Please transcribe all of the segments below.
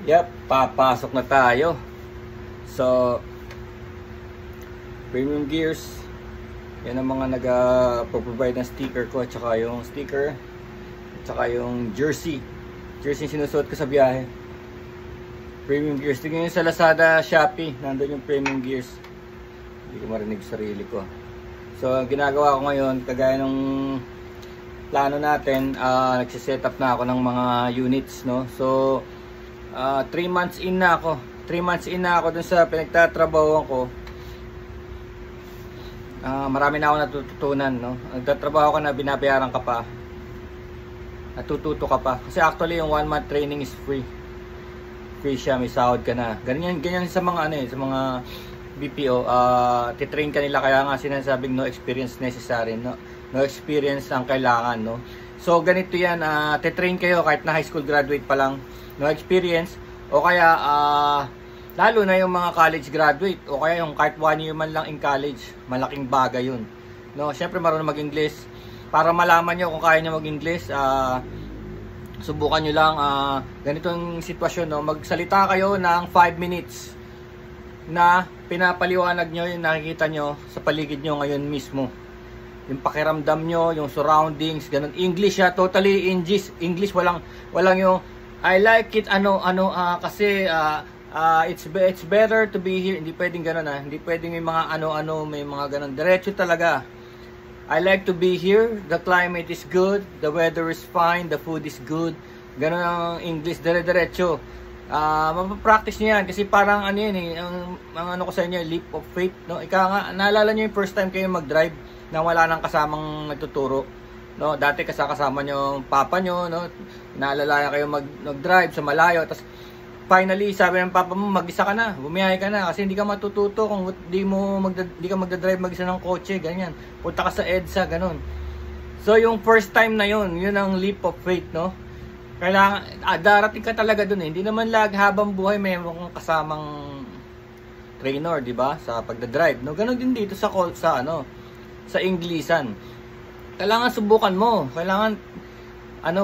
Yep, papasok na tayo. So, Premium Gears. Yan ang mga nag-provide ng sticker ko. At saka yung sticker. At saka yung jersey. Jersey yung sinusuot ko sa biyahe. Premium Gears. Tingnan nyo sa Lazada, Shopee. Nandun yung Premium Gears. Hindi ko marinig sarili ko. So, ang ginagawa ko ngayon, kagaya ng plano natin, nagsiset up na ako ng mga units, no? So, 3 months in na ako. 3 months in na ako dun sa pinagtatrabahoan ko. Marami na ako natututunan, no? Nagtatrabaho ka na, binabayaran ka pa. Natututo ka pa. Kasi actually yung 1 month training is free. Free siya, may sahod ka na. Ganyan sa mga sa mga BPO, titrain ka nila, kaya nga sinasabing no experience necessary, no experience ang kailangan, no. So ganito yan, titrain kayo kahit na high school graduate pa lang, no experience, o kaya lalo na yung mga college graduate, o kaya yung kahit 1 year man lang in college, malaking bagay yun, no. Syempre marunong mag-English, para malaman nyo kung kaya nyo mag-English, subukan nyo lang, ganitong sitwasyon, no, magsalita kayo ng 5 minutes na pinapaliwanag nyo yung nakikita nyo sa paligid nyo ngayon mismo, yung pakiramdam nyo, yung surroundings, ganun. English totally English, walang yung I like it, kasi it's better to be here. Hindi pwedeng ganun, hindi pwedeng may mga may mga ganun. Diretso talaga. I like to be here, the climate is good, the weather is fine, the food is good. Ganun ang English, dire-diretso. Mapapractice nyo yan kasi parang yan ang ko sa inyo, leap of faith, no? Ika nga, naalala nyo yung first time kayo mag-drive na wala nang kasamang nagtuturo, no? Dati kasama nyo yung papa nyo, no? Naalala kayo mag-drive sa malayo, tapos finally sabi ng papa mo, mag-isa ka na, bumiyahe ka na kasi hindi ka matututo kung di ka magdadrive mag-isa ng kotse, ganyan. Punta ka sa EDSA, ganun. So yung first time na yun ang leap of faith, no? Kailangan, darating ka talaga dun, Hindi naman habang buhay mayroong kasamang trainer, di ba? Sa pagdadrive, no? Ganon din dito sa Inglesan. Kailangan subukan mo. Kailangan,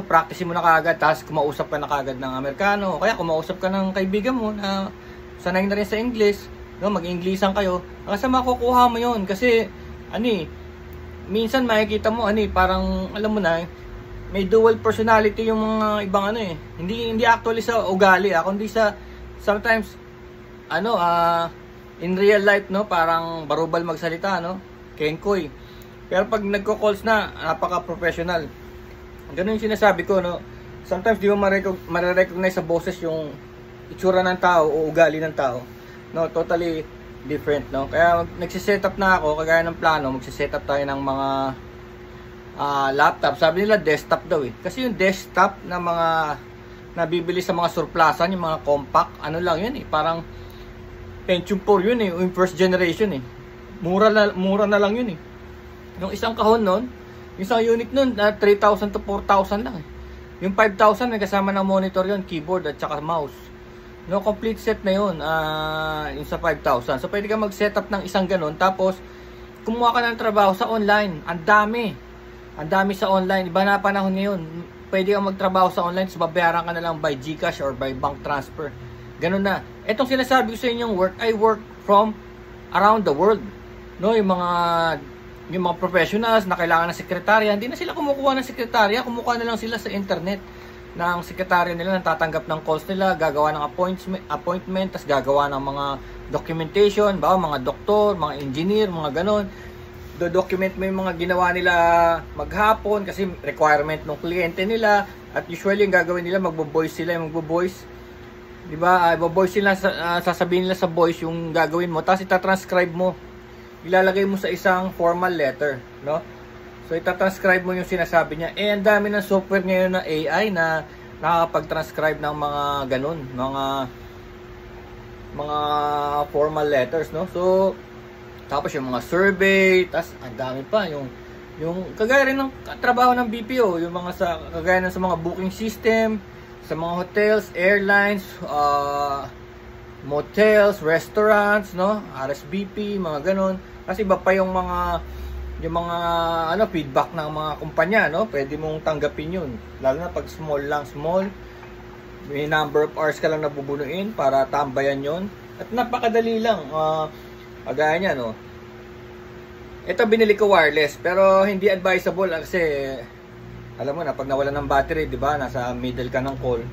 practice mo na kaagad, tapos kumausap ka na kaagad ng Amerikano. Kaya kumausap ka ng kaibigan mo na sanay na rin sa English, no? Mag-Inglesan kayo. Kasi makukuha mo yun. Kasi, minsan makikita mo, parang, alam mo na, may dual personality yung mga ibang hindi actually sa ugali, kundi sa sometimes in real life, no, parang barubal magsalita, no, kenkoy. Pero pag nagko-calls na, napaka-professional. Ganun yung sinasabi ko, no. Sometimes di mo ma-recognize sa boses yung itsura ng tao o ugali ng tao, no, totally different, no. Kaya nagse-set up na ako, kagaya ng plano, magse-set up tayo ng mga laptop. Sabi nila desktop daw kasi yung desktop na mga nabibili sa mga surplusan, yung mga compact, lang yun parang Pentium 4 yun yung first generation mura na lang yun yung isang kahon nun, yung isang unit nun 3,000 to 4,000 lang yung 5,000 may kasama ng monitor yun, keyboard at saka mouse, no, complete set na yun, yung sa 5,000. So pwede ka mag setup ng isang ganun, tapos kumuha ka ng trabaho sa online. Ang dami sa online. Iba na panahon ngayon. Pwede kang magtrabaho sa online, so babayaran ka na lang by GCash or by bank transfer. Ganun na. Etong sinasabi ko sa inyong work, I work from around the world. No, yung mga professionals na kailangan ng sekretarya, hindi na sila kumukuha ng sekretarya, kumukuha na lang sila sa internet ng sekretarya nila, tatanggap ng calls nila, gagawa ng appointment, tas gagawa ng mga documentation, mga doktor, mga engineer, mga ganon. Do-document mo yung mga ginawa nila maghapon kasi requirement ng kliyente nila, at usually yung gagawin nila magbo-voice sila, di ba? Ibo-voice sila, sasabihin nila sa voice yung gagawin mo, tapos itatranscribe mo, ilalagay mo sa isang formal letter, no? So itatranscribe mo yung sinasabi niya. Ang dami ng software ngayon na AI na nakakapag-transcribe ng mga ganun, mga formal letters, no? So tapos yung mga survey, tas ang dami pa yung kagaya rin ng trabaho ng BPO, yung mga kagaya ng sa mga booking system, sa mga hotels, airlines, motels, restaurants, no, RSVP, mga ganon. Kasi iba pa yung mga feedback ng mga kumpanya, no, pwede mong tanggapin yun, lalo na pag small lang, May number of hours ka lang nabubunuin para tambayan yon. At napakadali lang. Kagaya niya, no? Ito binili ko wireless, pero hindi advisable kasi alam mo na, pag nawala ng battery, di ba, nasa middle ka ng call.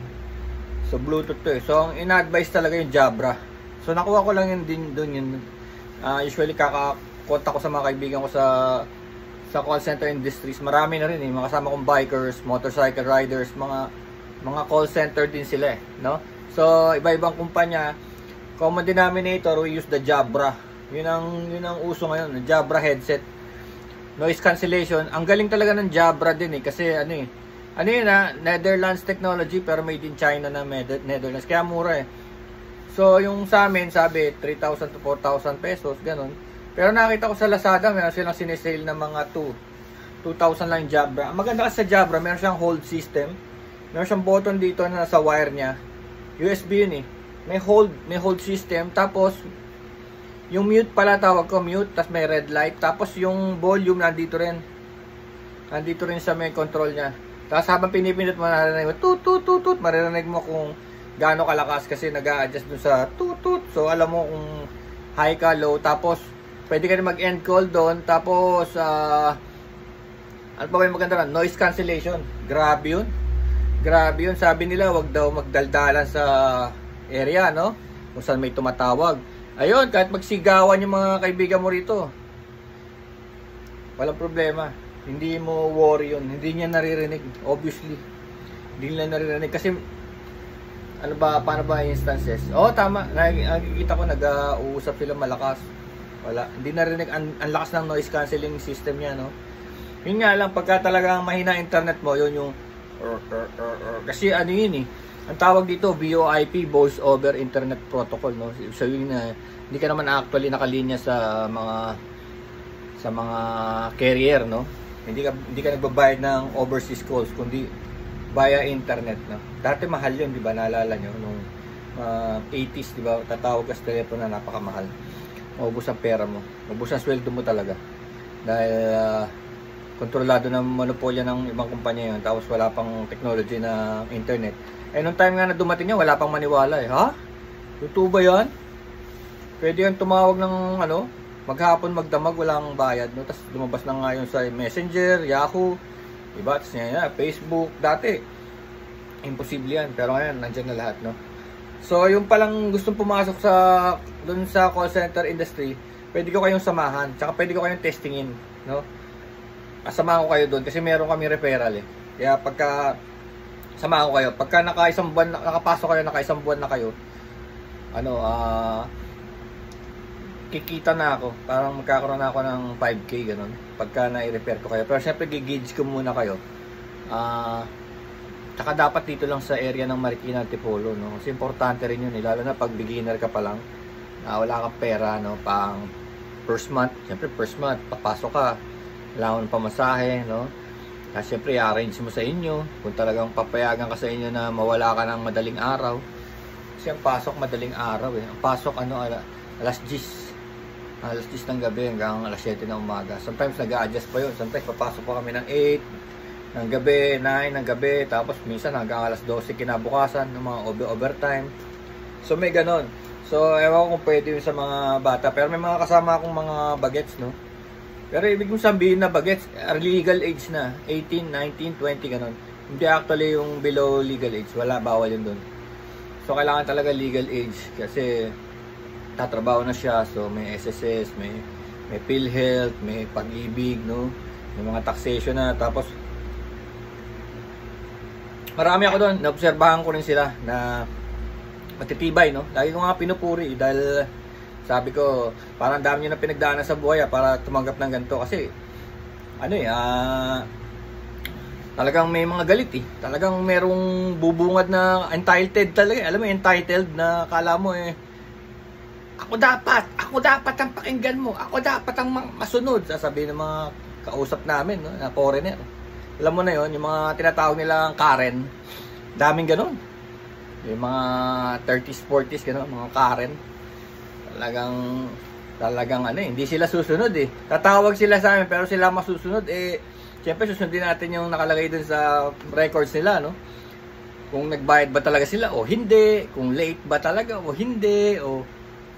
So, Bluetooth to eh. So, ang ina-advise talaga yung Jabra. So, nakuha ko lang yun din doon yun. Usually, kaka-contact ko sa mga kaibigan ko sa call center industries. Marami na rin eh. Mga kasama kong bikers, motorcycle riders, mga call center din sila eh. No? So, iba-ibang kumpanya. Common denominator, we use the Jabra. Yun ang uso ngayon, Jabra headset. Noise cancellation. Ang galing talaga ng Jabra din eh. Kasi ano yun Netherlands technology pero made in China na Netherlands. Kaya mura eh. So yung sa amin sabi 3,000 to 4,000 pesos. Ganun. Pero nakita ko sa Lazada meron silang sinesale ng mga 2,000 lang yung Jabra. Ang maganda kasi sa Jabra meron siyang hold system. Meron siyang button dito na sa wire niya. USB yun eh. May hold system. Tapos yung mute pala tawag ko, mute, tapos may red light, tapos yung volume nandito rin sa may control niya. Tapos habang pinipindot mo, maririnig mo tut, maririnig mo kung gaano kalakas kasi nag-a-adjust dun sa tut. So alam mo kung high ka, low, tapos pwede ka rin mag-end call doon, tapos ano pa ba yung maganda na? Noise cancellation. Grabe yun, sabi nila wag daw magdaldalan sa area, no? Kung saan may tumatawag. Ayun, kahit magsigawan yung mga kaibigan mo rito, walang problema. Hindi mo worry yun. Hindi niya naririnig. Obviously. Hindi nila naririnig. Kasi, paano ba instances? Tama. Nakikita ko, nag-uusap sila malakas. Wala. Hindi narinig. Ang lakas ng noise cancelling system niya, no? Yun nga lang, pagka talagang mahina internet mo, yun yung kasi yun eh. Ang tawag dito, VoIP, Voice over Internet Protocol, no? So yun na, hindi ka naman actually nakalinya sa mga carrier, no? Hindi ka nagbabayad ng overseas calls kundi via internet, no? Dati mahal yun, di ba? Naalala nyo nung 80s, di ba? Tatawag ka sa telepono na napakamahal. Maubos ang pera mo. Maubos ang sweldo mo talaga. Dahil kontrolado ng monopolya ng ibang kumpanya yun. Tapos wala pang technology na internet. Nung time nga na dumating niya, wala pang maniwala eh. Ha? Totoo ba yan? Pwede yan tumawag ng maghapon magdamag, walang bayad, no? Tapos lumabas na nga yun sa Messenger, Yahoo, diba? Tapos Facebook, dati imposible yan, pero ngayon nandiyan na lahat, no? So yung palang gustong pumasok dun sa call center industry, pwede ko kayong samahan, tsaka pwede ko kayong testingin, no? Samahan ko kayo doon kasi meron kami referral eh. Kaya pagka samahan ko kayo, pagka nakapasok kayo, naka-isang buwan na kayo, kikita na ako, parang magkakaroon na ako ng 5K ganun, pagka na-i-repair ko kayo. Pero syempre gigauge ko muna kayo. Tsaka dapat dito lang sa area ng Marikina, Antipolo, no? Kasi importante rin yun, lalo na pag beginner ka pa lang, wala kang pera, no? Pang first month, syempre first month, papasok ka, kailangan ng pamasahe, no? Kasi syempre i-arrange mo sa inyo, kung talagang papayagan ka sa inyo na mawala ka ng madaling araw. Kasi ang pasok madaling araw eh. Ang pasok alas 10 ng gabi hanggang alas 7 ng umaga. Sometimes nag-a-adjust pa yun. Sometimes papasok pa kami ng 8 ng gabi, 9 ng gabi, tapos minsan hanggang alas 12 kinabukasan ng mga overtime. So may ganon. So ewan ko kung pwede yun sa mga bata. Pero may mga kasama akong mga bagets, no? Pero ibig kong sabihin na bagets, legal age na. 18, 19, 20, ganon. Hindi actually yung below legal age. Wala, bawal yun dun. So kailangan talaga legal age kasi tatrabaho na siya. So may SSS, may PhilHealth, may Pag-ibig, no? May mga taxation na. Tapos marami ako doon. Naobserbahan ko rin sila na matitibay, no? Lagi ko nga pinupuri dahil sabi ko, parang dami nyo na pinagdaanan sa buhay para tumanggap ng ganito. Kasi, talagang may mga galit eh. Talagang merong bubungad na entitled talaga. Alam mo, entitled na kala mo ako dapat ang pakinggan mo. Ako dapat ang masunod. Sasabihin ng mga kausap namin, no, na foreigner. Alam mo na yon, yung mga tinatawag nilang Karen. Daming ganun. Yung mga 30s, 40s, ganun, mga Karen. Talagang hindi sila susunod eh. Tatawag sila sa amin pero sila masusunod eh. Siyempre susundin natin yung nakalagay dun sa records nila, no? kung nagbayad ba talaga sila o hindi, kung late ba talaga o hindi, o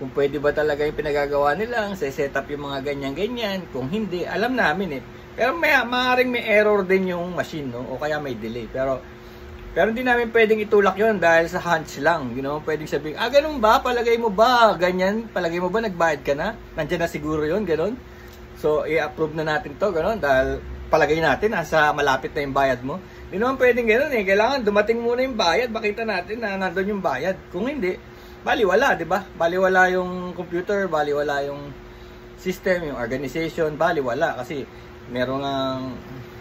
kung pwede ba talaga yung pinagagawa nilang set up yung mga ganyan-ganyan. Kung hindi, alam namin eh. Pero maaaring may error din yung machine, no? O kaya may delay. Pero hindi namin pwedeng itulak yon dahil sa hunch lang. You know, pwedeng sabihin, ganun ba? Palagay mo ba? Ganyan? Palagay mo ba nagbayad ka na? Nandiyan na siguro yon, ganun. So, i-approve na natin to, ganun. Dahil palagay natin, nasa malapit na yung bayad mo. Hindi naman pwedeng ganun eh. Kailangan dumating muna yung bayad. Makita natin na nandun yung bayad. Kung hindi, baliwala, di ba? Baliwala yung computer, baliwala yung system, yung organization, baliwala. Kasi meron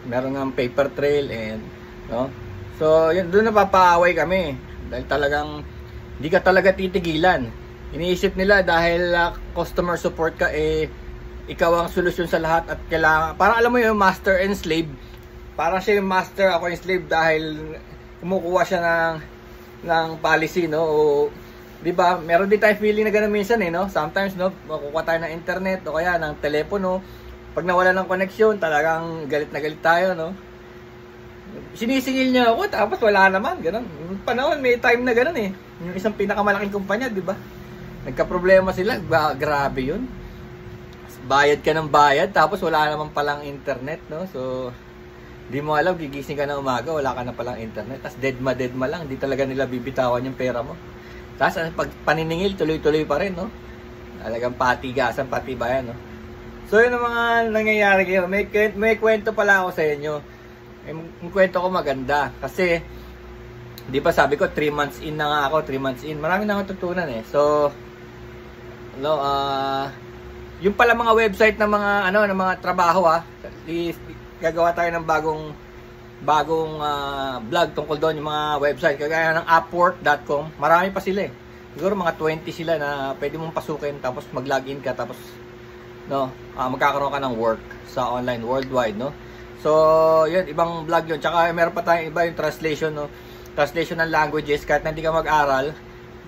ng paper trail and, no? So, yun, doon napapaaway kami. Dahil talagang, hindi ka talaga titigilan. Iniisip nila dahil customer support ka, ikaw ang solusyon sa lahat at kailangan, parang alam mo yung master and slave. Parang siya yung master, ako yung slave dahil kumukuha siya ng policy, no? O, di ba? Meron din tayong feeling na gano'n minsan, no? Sometimes, no? Makukuha tayo ng internet o kaya ng telepono. Pag nawala ng connection, talagang galit na galit tayo, no? Sinisingil niya ako, tapos wala naman, gano'n. Panahon, may time na gano'n eh. Yung isang pinakamalaking kumpanya, di ba? Nagka-problema sila, grabe yun. Bayad ka ng bayad, tapos wala naman palang internet, no? So, di mo alam, gigising ka na umaga, wala ka na palang internet. Tapos dead ma lang, di talaga nila bibitawan yung pera mo. Tapos pag paniningil, tuloy-tuloy pa rin, no? Talagang patigasan, patibayan, no? So, yun ang mga nangyayari kayo. May kwento pala ako sa inyo. Yung kwento ko maganda. Kasi, di ba sabi ko, 3 months in na nga ako, 3 months in. Marami na akong tutunan eh. So, no, yung pala mga website ng mga, ng mga trabaho gagawa tayo ng bagong vlog tungkol doon, yung mga website. Kagaya ng upwork.com. Marami pa sila eh. Siguro mga 20 sila na pwede mong pasukin, tapos mag-login ka, tapos, no, magkakaroon ka ng work sa online worldwide, no? So, yun, ibang vlog yun. Tsaka meron pa tayong iba yung translation, no? Translation ng languages, kahit na hindi ka mag-aaral,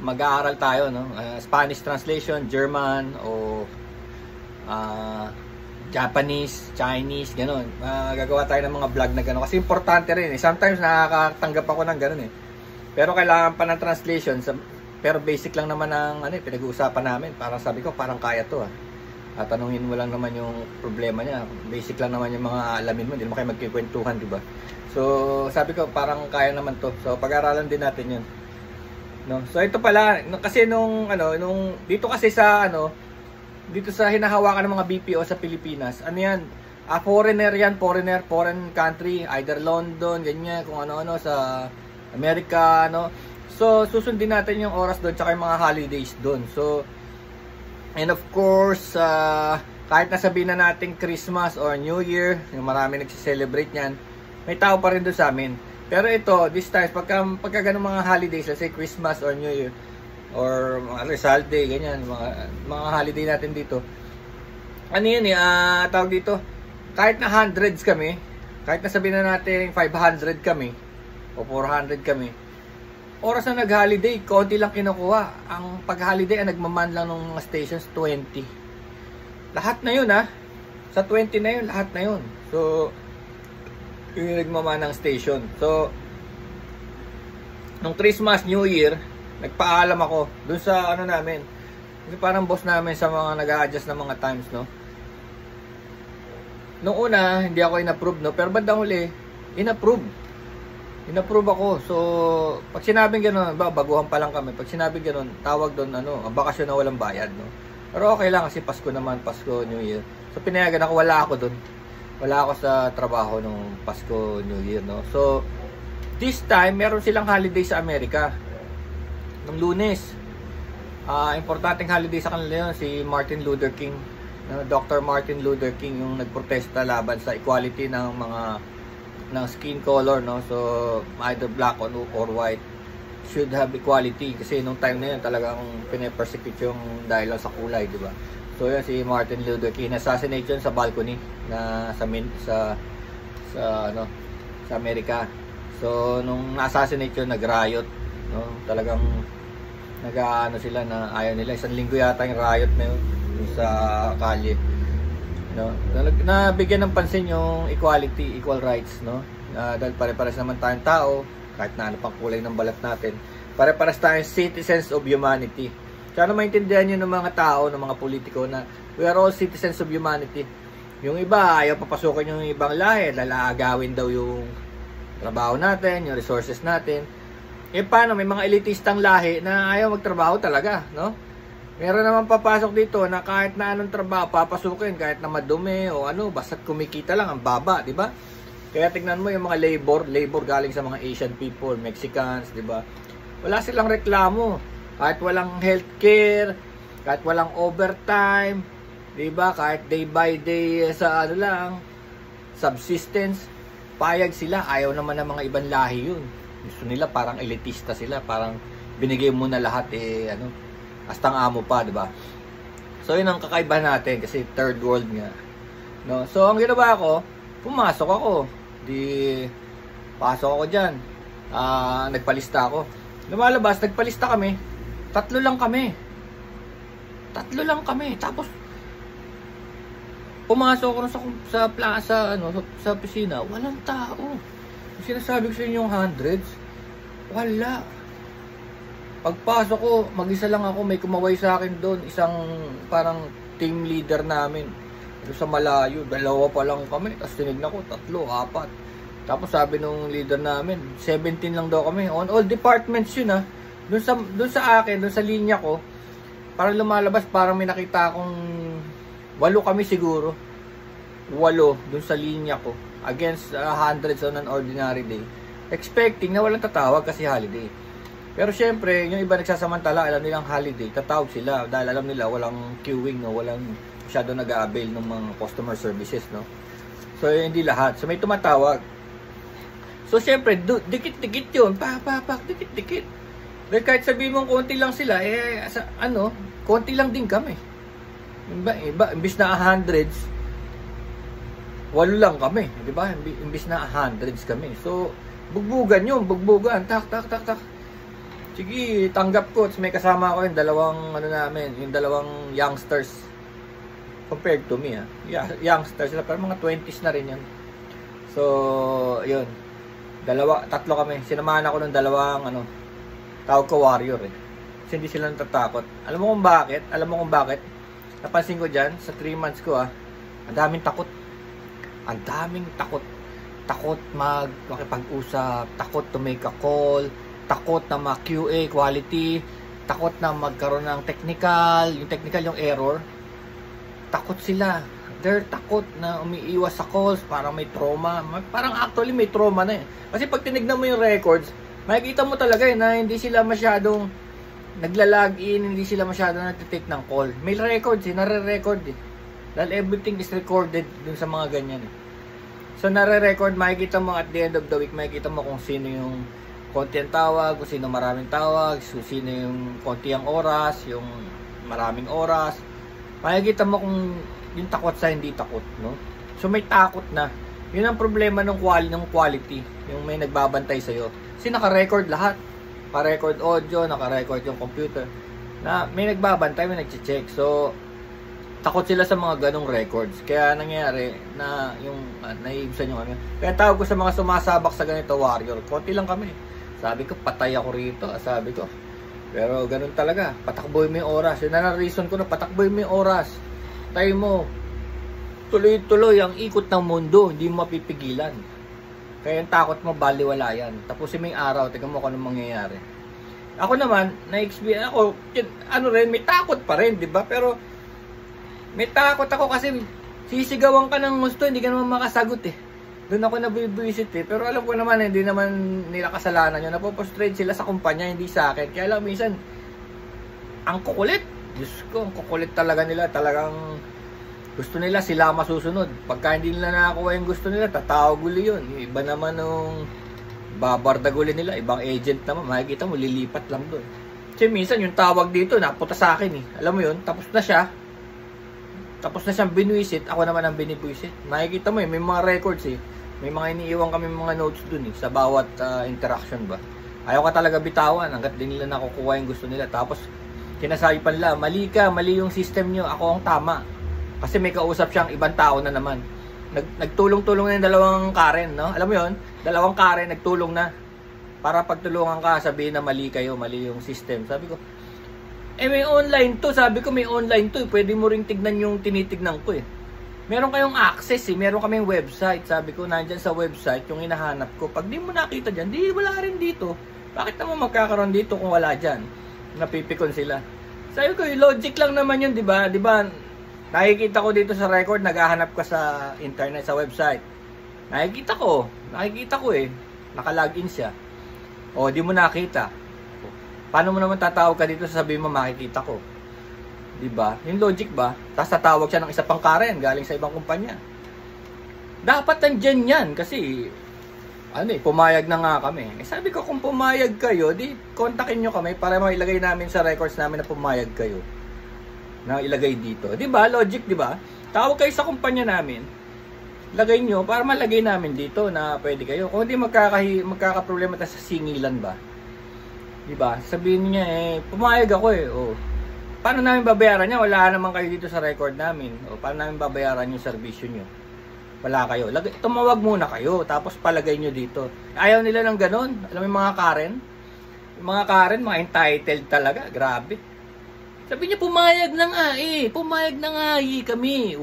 mag-aaral tayo, no? Spanish translation, German, o Japanese, Chinese, gano'n. Gagawa tayo ng mga vlog na gano'n. Kasi importante rin eh. Sometimes nakakatanggap ako ng gano'n eh. Pero kailangan pa ng translation. Pero basic lang naman ang pinag-uusapan namin. Parang sabi ko, parang kaya to At tanungin mo lang naman yung problema niya. Basic lang naman yung mga alamin mo. Hindi naman kayo magkikwentuhan, di ba? So, sabi ko, parang kaya naman to. So, pag-aralan din natin yun. No? So, ito pala. Kasi dito kasi sa, dito sa hinahawakan ng mga BPO sa Pilipinas, yan? Foreigner yan, foreign country. Either London, ganyan, kung ano-ano, sa Amerika, So, susundin natin yung oras doon, tsaka yung mga holidays doon. So, and of course, kahit nasabihin na natin Christmas or New Year, yung marami nagsiselebrate niyan, may tao pa rin doon sa amin. Pero ito, this time, pagka ganun mga holidays, let's say Christmas or New Year, or mga Rizal Day, ganyan, mga holiday natin dito. Tawag dito, kahit na hundreds kami, kahit na sabihin na natin 500 kami, o 400 kami, oras na nag-holiday, konti lang kinukuha. Ang pag-holiday, nagmaman lang ng mga stations, 20. Lahat na yun, Sa 20 na yun, lahat na yun. So, yung nagmaman ng station. So, nung Christmas, New Year, nagpaalam ako dun sa namin. Kasi parang boss namin sa mga nag-a-adjust ng mga times, no? Nung una, hindi ako in-approve, no? Pero bandang huli, in-approve ako. So, pag sinabing gano'n, baguhan pa lang kami. Pag sinabing gano'n, tawag doon, bakasyon na walang bayad, no? Pero okay lang kasi Pasko naman, Pasko, New Year. So, pinayagan ako, wala ako doon. Wala ako sa trabaho nung Pasko, New Year, no? So, this time, meron silang holiday sa Amerika. Nung Lunes. Importanteng holiday sa kanila yun, si Martin Luther King. Dr. Martin Luther King yung nagprotesta laban sa equality ng skin color, no? So either black or white should have equality, kasi nung time na yun talagang pine-persecute yung dahil lang sa kulay, di ba? So yun, si Martin Luther King assassinate yun sa balcony na sa Amerika. So nung na-assassinate yun, nag-riot, no? Talagang sila na ayaw nila. 1 linggo yata yung riot na yun sa kalye, no? Na bigyan ng pansin yung equality, equal rights, no? Dahil pare-pares naman tayong tao, kahit na ano pang kulay ng balat natin, pare-paras tayong citizens of humanity. Sana maintindihan nyo ng mga tao, ng mga politiko na we are all citizens of humanity. Yung iba, ayaw papasukin yung ibang lahi, lalaagawin daw yung trabaho natin, yung resources natin. Paano, may mga elitistang lahi na ayaw magtrabaho talaga, no? Meron naman papasok dito na kahit na anong trabaho, papasukin, kahit na madumi o ano, basta't kumikita lang, ang baba, di ba? Kaya tignan mo yung mga labor galing sa mga Asian people, Mexicans, di ba? Wala silang reklamo. Kahit walang healthcare, kahit walang overtime, di ba? Kahit day by day sa ano lang, subsistence, payag sila. Ayaw naman ng mga ibang lahi yun. Gusto nila parang elitista sila, parang binigay mo na lahat ano, hastang amo pa, di ba? So yun ang kakaiba natin kasi third world nga. No? So ang ginawa ko, pumasok ako. Pasok ako diyan. Nagpalista ako. Lumalabas, nagpalista kami. Tatlo lang kami. Tapos pumasok ako sa plaza, sa opisina, walang tao. Sinasabi ko sa inyo yung hundreds, wala. Pagpasok ko, mag-isa lang ako, may kumaway sa akin doon, isang parang team leader namin. Sa malayo, dalawa pa lang kami, tapos tinignan ko, 3, 4. Tapos sabi nung leader namin, 17 lang daw kami. On all departments yun Doon sa akin, doon sa linya ko, parang lumalabas, parang may nakita akong 8 kami siguro. 8 doon sa linya ko. Against hundreds on an ordinary day. Expecting na walang tatawag kasi holiday. Pero syempre, yung iba nagsasamantala, alam nilang holiday, tatawag sila dahil alam nila walang queuing, walang masyado nag-a-avail ng mga customer services, no? So, hindi lahat. So, may tumatawag. So, syempre, dikit-dikit yun. Dikit-dikit. Dahil kahit sabihin mong konti lang sila, konti lang din kami. Iba, imbis na hundreds, 8 lang kami. Diba? Imbis na hundreds kami. So, bugbugan. Tak. Sige, tanggap ko. May kasama ko yung dalawang youngsters. Compared to me, youngsters sila, pero mga 20s na rin yan. So, yun. 3 kami. Sinamahan ako ng 2, tawag ko warrior Kasi hindi sila natatakot. Alam mo kung bakit? Napansin ko dyan, sa 3 months ko ang daming takot. Takot makipag-usap, takot to make a call, takot na ma-QA quality, takot na magkaroon ng technical, yung error. Takot sila. They're takot na umiiwas sa calls, parang may trauma. Parang actually may trauma na Kasi pag tinignan mo yung records, makikita mo talaga na hindi sila masyadong nagla-login, hindi sila masyadong nagtitake ng call. May records nare-record Dahil everything is recorded dun sa mga ganyan So nare-record, makikita mo at the end of the week, makikita mo kung sino yung konti ang tawag, kung sino maraming tawag, kung sino yung konti ang oras, yung maraming oras. Makikita mo kung yung takot sa hindi takot, no? So may takot na. Yun ang problema ng quality, yung may nagbabantay sa'yo. Kasi naka-record lahat. Naka-record audio, naka-record yung computer. Na may nagbabantay, may nag-check. So, takot sila sa mga ganong records. Kaya nangyari na yung naiibsan yung Kaya tawag ko sa mga sumasabak sa ganito warrior. Konti lang kami. Sabi ko, patay ako rito. Sabi ko. Pero ganun talaga. Patakboy mo yung oras. Yun na reason ko na patakboy mo yung oras. Tayo mo. Tuloy-tuloy ang ikot ng mundo. Hindi mo mapipigilan. Kaya yung takot mo, baliwala yan. Tapusin mo yung araw. Tingnan mo kung anong mangyayari. Ako naman, na-experience ako. May takot pa rin, di ba? Pero may takot ako kasi sisigawan ka ng gusto, hindi ka naman makasagot Doon ako nabibisit Pero alam ko naman, hindi naman nila kasalanan yun. Napopostrate sila sa kumpanya, hindi sa akin. Kaya lang, minsan, ang kukulit. Diyos ko, ang kukulit talaga nila. Talagang gusto nila sila masusunod. Pagka hindi nila nakakuha yung gusto nila, tatawag uli yun. Yung iba naman nung babardag uli nila, ibang agent naman, makikita mo, lilipat lang doon. Kasi minsan yung tawag dito, napunta sa akin Alam mo yun, tapos na siyang binwisit, ako naman ang binibwisit. Makikita mo may mga records May mga iniiwan kami mga notes dun sa bawat interaction ba. Ayaw ka talaga bitawan hanggat din nila nakukuha yung gusto nila. Tapos sinasabi pa nila, mali yung system nyo, ako ang tama. Kasi may kausap siyang ibang tao na naman. Nagtulong-tulong na yung 2 Karen, no? Alam mo yun? 2 Karen, nagtulong na. Para pagtulungan ka, sabihin na mali kayo, mali yung system. Sabi ko, may online to. Sabi ko, may online to. Pwede mo ring tignan yung tinitignan ko eh. Meron kayong access eh. Meron kaming website. Sabi ko, nandyan sa website yung hinahanap ko. Pag di mo nakita dyan, di wala rin dito. Bakit naman magkakaroon dito kung wala dyan? Napipikon sila. Sabi ko, logic lang naman yun, di ba? Di ba, nakikita ko dito sa record, naghahanap ka sa internet, sa website. Nakikita ko eh. Naka-login siya. O, di mo nakita. Paano mo naman tatawag ka dito sabihin mo makikita ko? Diba? Yung logic ba? Tapos tatawag siya ng isa pang Karen galing sa ibang kumpanya. Dapat nandyan yan kasi pumayag na nga kami. Sabi ko kung pumayag kayo, di kontakin nyo kami para mailagay namin sa records namin na pumayag kayo. Na ilagay dito. Diba? Logic, diba? Tawag kayo sa kumpanya namin. Lagay nyo para malagay namin dito na pwede kayo. Kung hindi magkakaproblema tayo sa singilan ba? Diba? Sabihin niya pumayag ako oh. Paano namin babayaran niya? Wala naman kayo dito sa record namin. O paano namin babayaran yung servisyo nyo? Wala kayo. Tumawag muna kayo, tapos palagay nyo dito. Ayaw nila ng ganun. Alam mo yung mga Karen? Yung mga Karen, mga entitled talaga. Grabe. Sabi niya, pumayag na nga Pumayag na nga kami.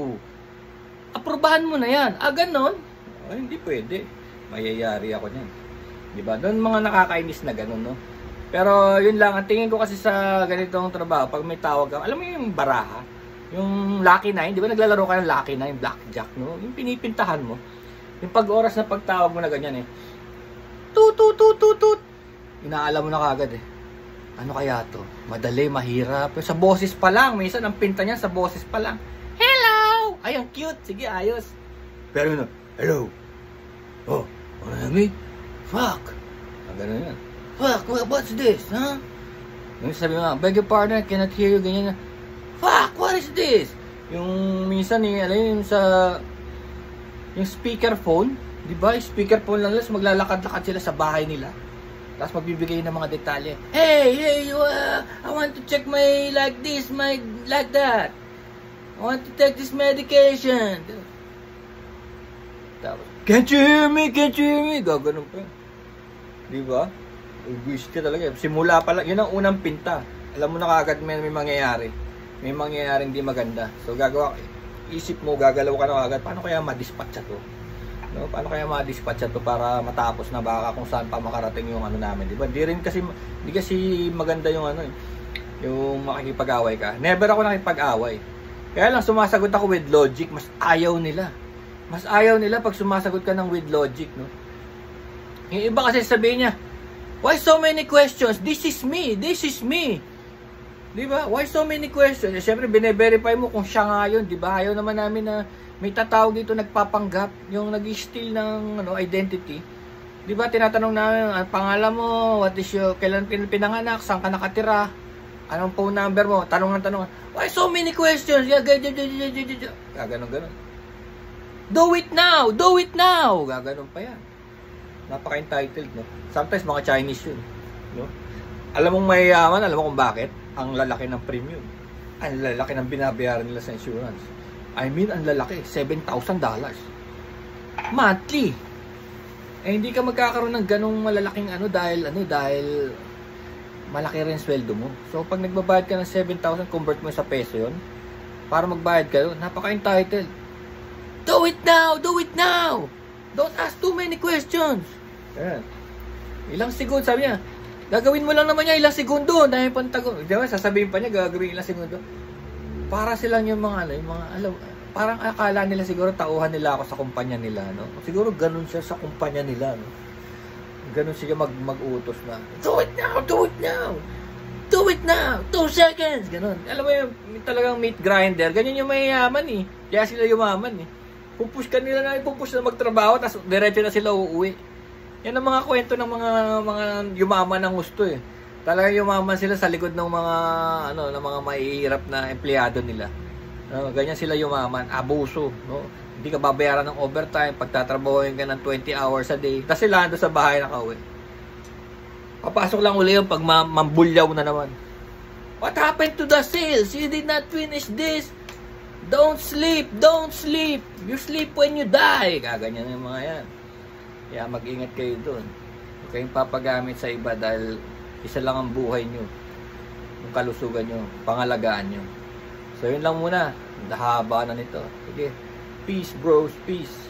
Aprobahan mo na yan. Ganon? Hindi pwede. Mayayari ako niyan. Diba? Doon mga nakakainis na ganon, no? Pero yun lang, ang tingin ko kasi sa ganitong trabaho, pag may tawag ka, alam mo yung baraha, yung Lucky 9, di ba naglalaro ka ng Lucky 9, Blackjack, no? Yung pinipintahan mo, yung pag-oras na pagtawag mo na ganyan tut, inaalam mo na kagad ano kaya to? Madali, mahirap. Sa boses pa lang, minsan ang pinta niya sa boses pa lang, hello! Ay, ang cute, sige, ayos. Pero hello? Oh, ano fuck! Ganun yan. Fuck, what's this, huh? Yung sabi mo, beg your pardon, I cannot hear you, ganyan na. Fuck, what is this? Yung minsan yung yung speakerphone, di ba? Yung speakerphone lang nila, maglalakad-lakad sila sa bahay nila. Tapos magbibigay ng mga detalye. Hey, I want to check my like this, my like that. I want to take this medication. Tapos, can't you hear me? Gaganon pa. Di ba? Wish ka talaga. Simula pa lang, yun ang unang pinta. Alam mo na kagad may mangyayari. May mangyayaring di maganda. So isip mo, gagalaw ka na kagad. Paano kaya ma-dispatcha to? No? Paano kaya ma-dispatcha to para matapos na baka kung saan pa makarating yung namin, di ba? Di kasi maganda yung yung makikipag-away ka. Never ako nakipag-away. Kaya lang sumasagot ako with logic. Mas ayaw nila pag sumasagot ka ng with logic, no? Yung iba kasi sabihin niya, why so many questions? This is me. Di ba? Why so many questions? Siyempre, bine-verify mo kung siya nga yun. Di ba? Ayaw naman namin na may tatawag dito nagpapanggap, yung nag-steal ng identity. Di ba? Tinatanong namin, ang pangalan mo, what is your, kailan pinanganak, saan ka nakatira, anong phone number mo, tanong. Why so many questions? Gaganon. Do it now! Gaganon pa yan. Napaka-entitled, no? Sometimes mga Chinese yun, no? Alam mong mayayaman, alam mo kung bakit? Ang lalaki ng premium. Ang lalaki ng binabayaran nila sa insurance. I mean, ang lalaki, $7,000 monthly. Hindi ka magkakaroon ng ganong malalaking dahil malaki rin sweldo mo. So, pag nagbabayad ka ng 7,000, convert mo sa peso yun, para magbayad kayo, napaka-entitled. Do it now! Don't ask too many questions. Ayan. Ilang segundo, sabi niya, gagawin mo lang naman niya ilang segundo. Dahil pantago. Diba, sasabihin pa niya, gagawin ilang segundo. Para silang yung mga parang akala nila siguro tauhan nila ako sa kumpanya nila, no? Siguro ganun siya sa kumpanya nila, no? Ganun siya mag-utos na, do it now! 2 seconds! Ganun. Alam mo yung talagang meat grinder. Ganyan yung mayayaman eh. Kaya sila yumaman eh. Pupush na magtrabaho, tapos diretso na sila uuwi. Yan ang mga kwento ng mga yumaman ng gusto eh. Talagang yumaman sila sa likod ng mga ng mga mahihirap na empleyado nila. Ganyan sila yumaman, abuso, no? Hindi ka babayaran ng overtime, pagtatrabahoin ka ng 20 hours a day. Tapos sila doon sa bahay nakauwi. Papasok lang uli yung pag mambulyaw na naman. What happened to the sales? You did not finish this. Don't sleep. You sleep when you die. Kaganyan yung mga yan. Kaya mag-ingat kayo doon. Huwag kayong papagamit sa iba dahil isa lang ang buhay nyo. Yung kalusugan nyo, pangalagaan nyo. So yun lang muna. Nahaba na nito. Sige. Peace bros, peace.